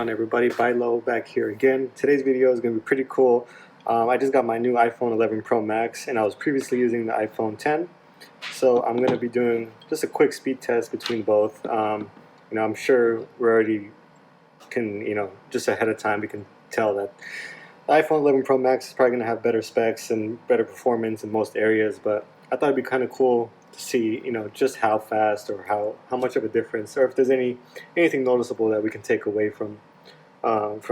on, everybody? Bilo back here again. Today's video is going to be pretty cool. I just got my new iPhone 11 Pro Max and I was previously using the iPhone 10. So I'm going to be doing just a quick speed test between both. I'm sure we already can, just ahead of time we can tell that the iPhone 11 Pro Max is probably going to have better specs and better performance in most areas, but I thought it'd be kind of cool to see, just how fast or how much of a difference, or if there's anything noticeable that we can take away from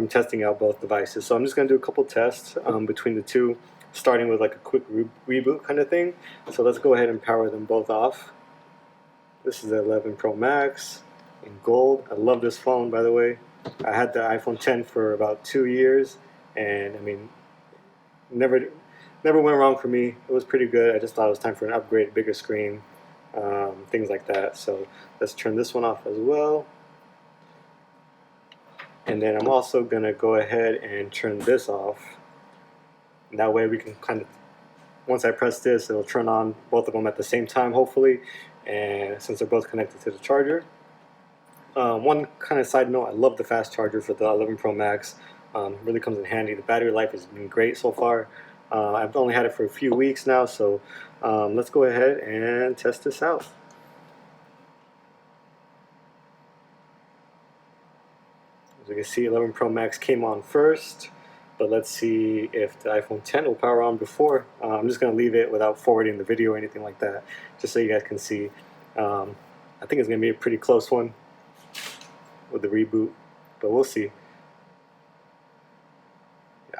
testing out both devices. So I'm just going to do a couple tests between the two, starting with like a quick reboot kind of thing. So let's go ahead and power them both off. This is the 11 Pro Max in gold. I love this phone, by the way. I had the iPhone 10 for about 2 years, and I mean, never went wrong for me. It was pretty good. I just thought it was time for an upgrade, bigger screen, things like that. So let's turn this one off as well. And then I'm also going to go ahead and turn this off. And that way we can kind of, once I press this, it'll turn on both of them at the same time, hopefully. And since they're both connected to the charger. One kind of side note, I love the fast charger for the 11 Pro Max. Really comes in handy. The battery life has been great so far. I've only had it for a few weeks now, so let's go ahead and test this out. As you can see, 11 Pro Max came on first, but let's see if the iPhone 10 will power on before. I'm just going to leave it without forwarding the video or anything like that, just so you guys can see. I think it's going to be a pretty close one with the reboot, but we'll see.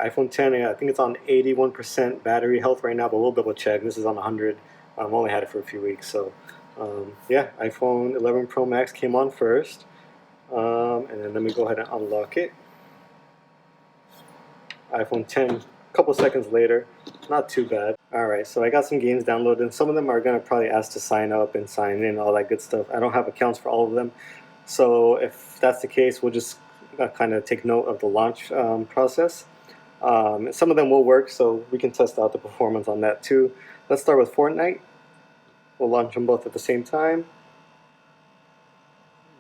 iPhone 10, I think it's on 81% battery health right now, but we'll double check. This is on 100. I've only had it for a few weeks, so yeah, iPhone 11 Pro Max came on first, and then let me go ahead and unlock it. iPhone 10, a couple seconds later, not too bad. Alright, so I got some games downloaded, and some of them are going to probably ask to sign up and sign in, all that good stuff. I don't have accounts for all of them, so if that's the case, we'll just kind of take note of the launch process. Some of them will work, so we can test out the performance on that too. Let's start with Fortnite. We'll launch them both at the same time.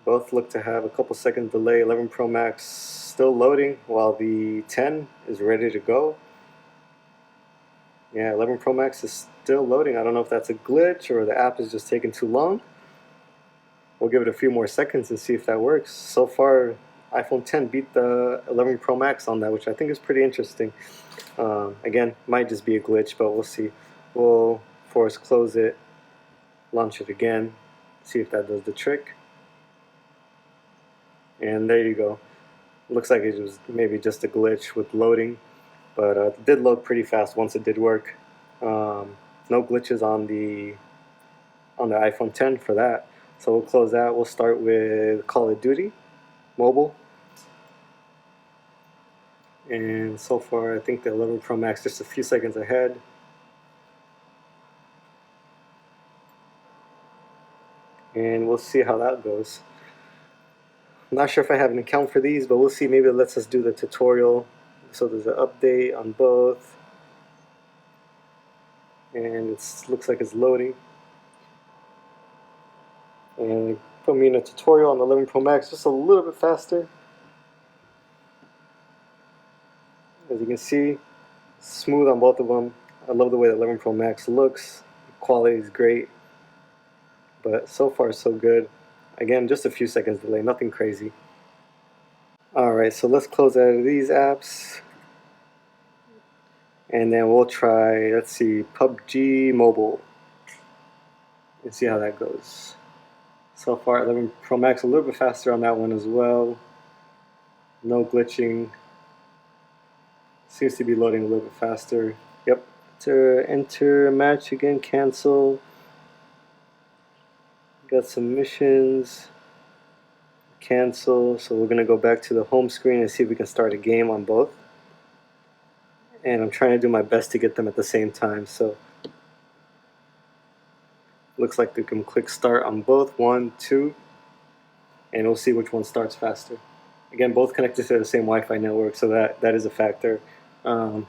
Both look to have a couple seconds delay. 11 Pro Max still loading while the 10 is ready to go. Yeah, 11 Pro Max is still loading. I don't know if that's a glitch or the app is just taking too long. We'll give it a few more seconds and see if that works. So far, iPhone 10 beat the 11 Pro Max on that, which I think is pretty interesting. Again, might just be a glitch, but we'll see. We'll force close it, launch it again, see if that does the trick. And there you go. Looks like it was maybe just a glitch with loading, but it did load pretty fast once it did work. No glitches on the iPhone 10 for that. So we'll close that. We'll start with Call of Duty Mobile. And so far, I think the 11 Pro Max just a few seconds ahead. And we'll see how that goes. I'm not sure if I have an account for these, but we'll see. Maybe it lets us do the tutorial. So there's an update on both. And it looks like it's loading. And put me in a tutorial on the 11 Pro Max just a little bit faster. As you can see, smooth on both of them. I love the way the 11 Pro Max looks. The quality is great, but so far so good. Again, just a few seconds delay, nothing crazy. Alright, so let's close out of these apps. And then we'll try, let's see, PUBG Mobile. And see how that goes. So far, 11 Pro Max a little bit faster on that one as well. No glitching. Seems to be loading a little bit faster. Yep. To enter match again, cancel. Got some missions. Cancel. So we're going to go back to the home screen and see if we can start a game on both. And I'm trying to do my best to get them at the same time. So looks like we can click start on both. 1, 2. And we'll see which one starts faster. Again, both connected to the same Wi-Fi network, so that is a factor. But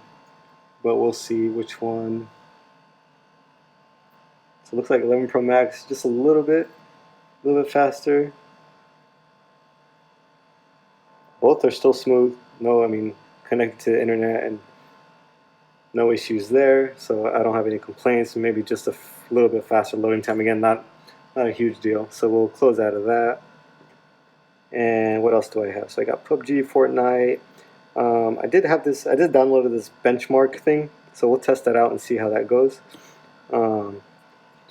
we'll see which one. So it looks like 11 Pro Max just a little bit faster. Both are still smooth. No, I mean, connected to the internet and no issues there. So I don't have any complaints. Maybe just a little bit faster loading time. Again, not a huge deal. So we'll close out of that. And what else do I have? So I got PUBG, Fortnite. I did have this. I just downloaded this benchmark thing. So we'll test that out and see how that goes. Um,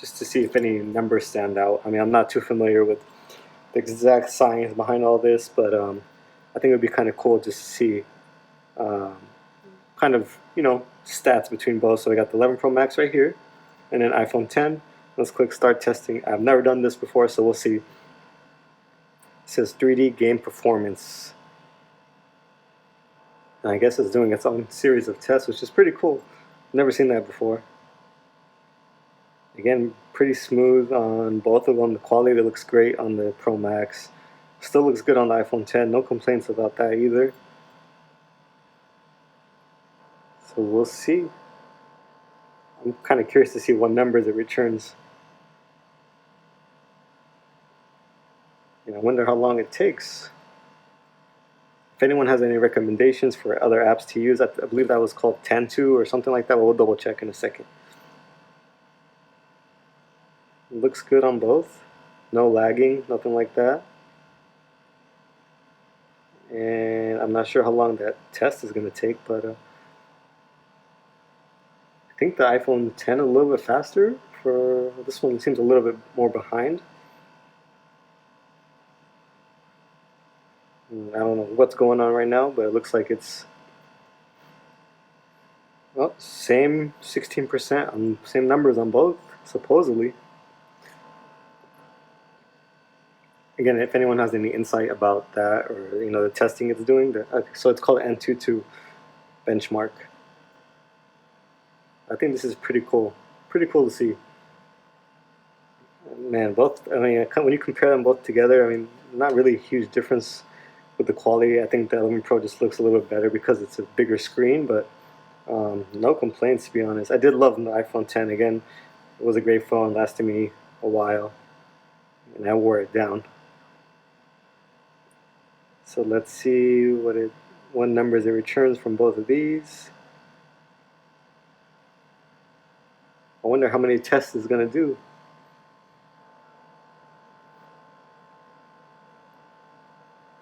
just to see if any numbers stand out. I mean, I'm not too familiar with the exact science behind all this, but I think it would be kind of cool just to see um, kind of, stats between both. So I got the 11 Pro Max right here, and then iPhone 10. Let's click start testing. I've never done this before, so we'll see. It says 3D game performance. And I guess it's doing its own series of tests, which is pretty cool. Never seen that before. Again, pretty smooth on both of them. The quality looks great on the Pro Max. Still looks good on the iPhone 10. No complaints about that either. So we'll see. I'm kind of curious to see what numbers it returns. I wonder how long it takes. If anyone has any recommendations for other apps to use, I believe that was called Antutu or something like that. We'll double check in a second. Looks good on both. No lagging, nothing like that. And I'm not sure how long that test is going to take, but I think the iPhone 10 a little bit faster. For this one, it seems a little bit more behind. I don't know what's going on right now, but it looks like it's same 16%, same numbers on both, supposedly. Again, if anyone has any insight about that or the testing it's doing, so it's called Antutu Benchmark. I think this is pretty cool to see. Man, both. I mean, when you compare them both together, I mean, not really a huge difference with the quality. I think the 11 Pro just looks a little bit better because it's a bigger screen, but no complaints, to be honest. I did love the iPhone 10. Again, it was a great phone, lasted me a while, and I wore it down. So let's see what numbers it returns from both of these. I wonder how many tests it's going to do.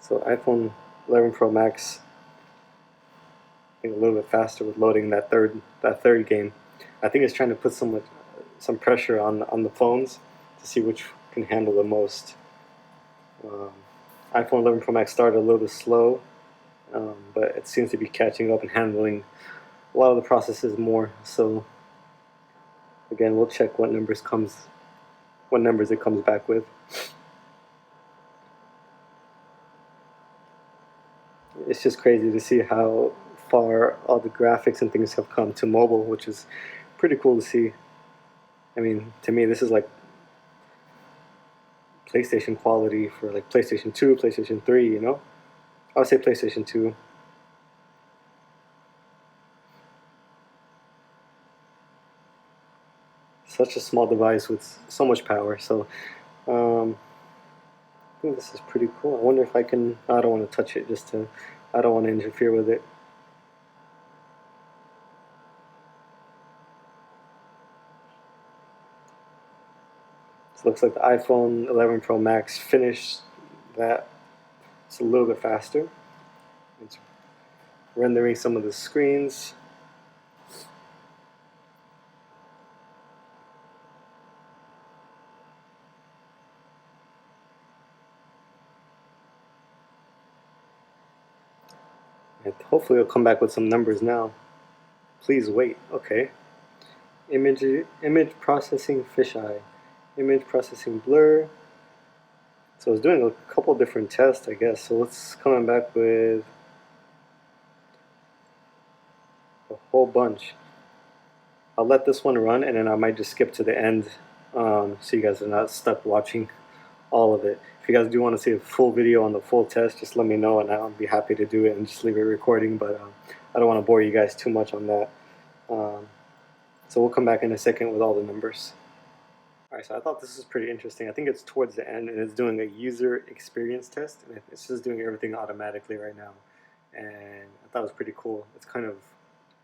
So iPhone 11 Pro Max, I think a little bit faster with loading that third game. I think it's trying to put some pressure on the phones to see which can handle the most. iPhone 11 Pro Max started a little bit slow, but it seems to be catching up and handling a lot of the processes more. So again, we'll check what numbers it comes back with. It's just crazy to see how far all the graphics and things have come to mobile, which is pretty cool to see. I mean, to me, this is like PlayStation quality for like PlayStation 2, PlayStation 3, I would say PlayStation 2. Such a small device with so much power. So I think this is pretty cool. I wonder if I can. I don't want to touch it. I don't want to interfere with it. So it looks like the iPhone 11 Pro Max finished that. It's a little bit faster. It's rendering some of the screens. And hopefully it'll come back with some numbers now. Please wait. Okay. Image processing fisheye. Image processing blur. So it's doing a couple different tests, I guess. So it's coming back with a whole bunch. I'll let this one run, and then I might just skip to the end, so you guys are not stuck watching all of it. If you guys do want to see a full video on the full test, just let me know, and I'll be happy to do it and just leave it recording. But I don't want to bore you guys too much on that. So we'll come back in a second with all the numbers. Alright, so I thought this was pretty interesting. I think it's towards the end, and it's doing a user experience test, and it's just doing everything automatically right now. And I thought it was pretty cool. It's kind of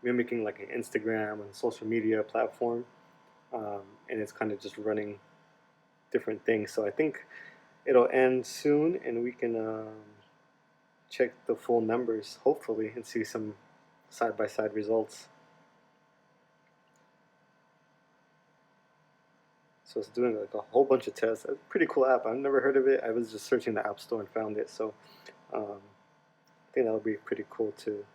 mimicking like an Instagram and social media platform, and it's kind of just running different things. So I think it'll end soon, and we can check the full numbers, hopefully, and see some side-by-side results. So it's doing like a whole bunch of tests. It's a pretty cool app. I've never heard of it. I was just searching the App Store and found it. So I think that would be pretty cool too.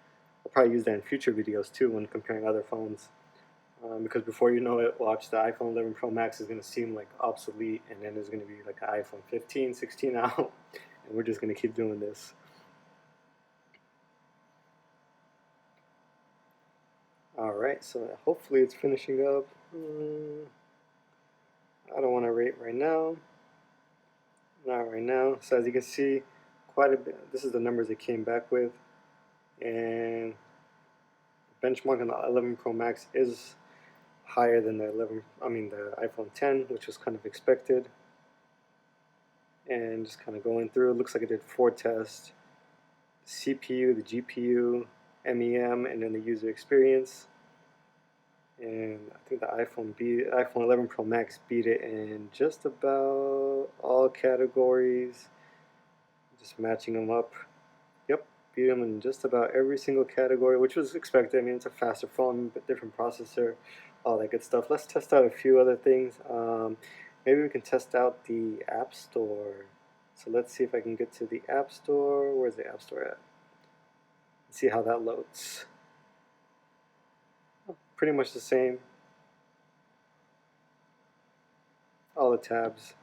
I'll probably use that in future videos too when comparing other phones. Because before you know it, watch, the iPhone 11 Pro Max is going to seem like obsolete, and then there's going to be like an iPhone 15, 16 out, and we're just going to keep doing this. Alright, so hopefully it's finishing up. I don't want to rate right now. Not right now. So as you can see, quite a bit. This is the numbers it came back with, and the benchmark on the 11 Pro Max is higher than the the iPhone 10, which was kind of expected. And just kind of going through, it looks like it did 4 tests: CPU, the GPU, MEM, and then the user experience. And I think the iPhone 11 Pro Max beat it in just about all categories. Just matching them up. Yep, beat them in just about every single category, which was expected. I mean, it's a faster phone, but different processor, all that good stuff. Let's test out a few other things. Maybe we can test out the App Store. So let's see if I can get to the App Store. Where's the App Store at? Let's see how that loads. Pretty much the same. All the tabs,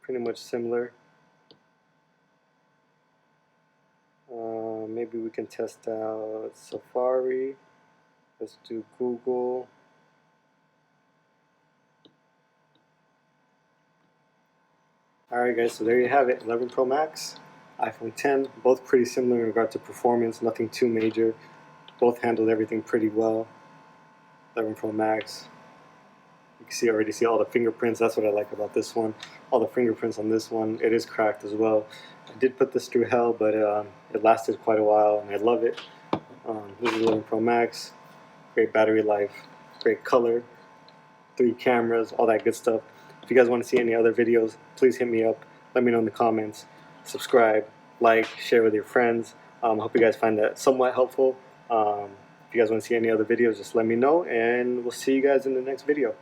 pretty much similar. Maybe we can test out Safari. Let's do Google. Alright guys, so there you have it. 11 Pro Max, iPhone 10, both pretty similar in regard to performance, nothing too major. Both handled everything pretty well. 11 Pro Max, you can already see all the fingerprints. That's what I like about this one. All the fingerprints on this one. It is cracked as well. I did put this through hell, but it lasted quite a while, and I love it. This is 11 Pro Max. Great battery life, great color, 3 cameras, all that good stuff. If you guys want to see any other videos, please hit me up. Let me know in the comments. Subscribe, like, share with your friends. I hope you guys find that somewhat helpful. If you guys want to see any other videos, just let me know, and we'll see you guys in the next video.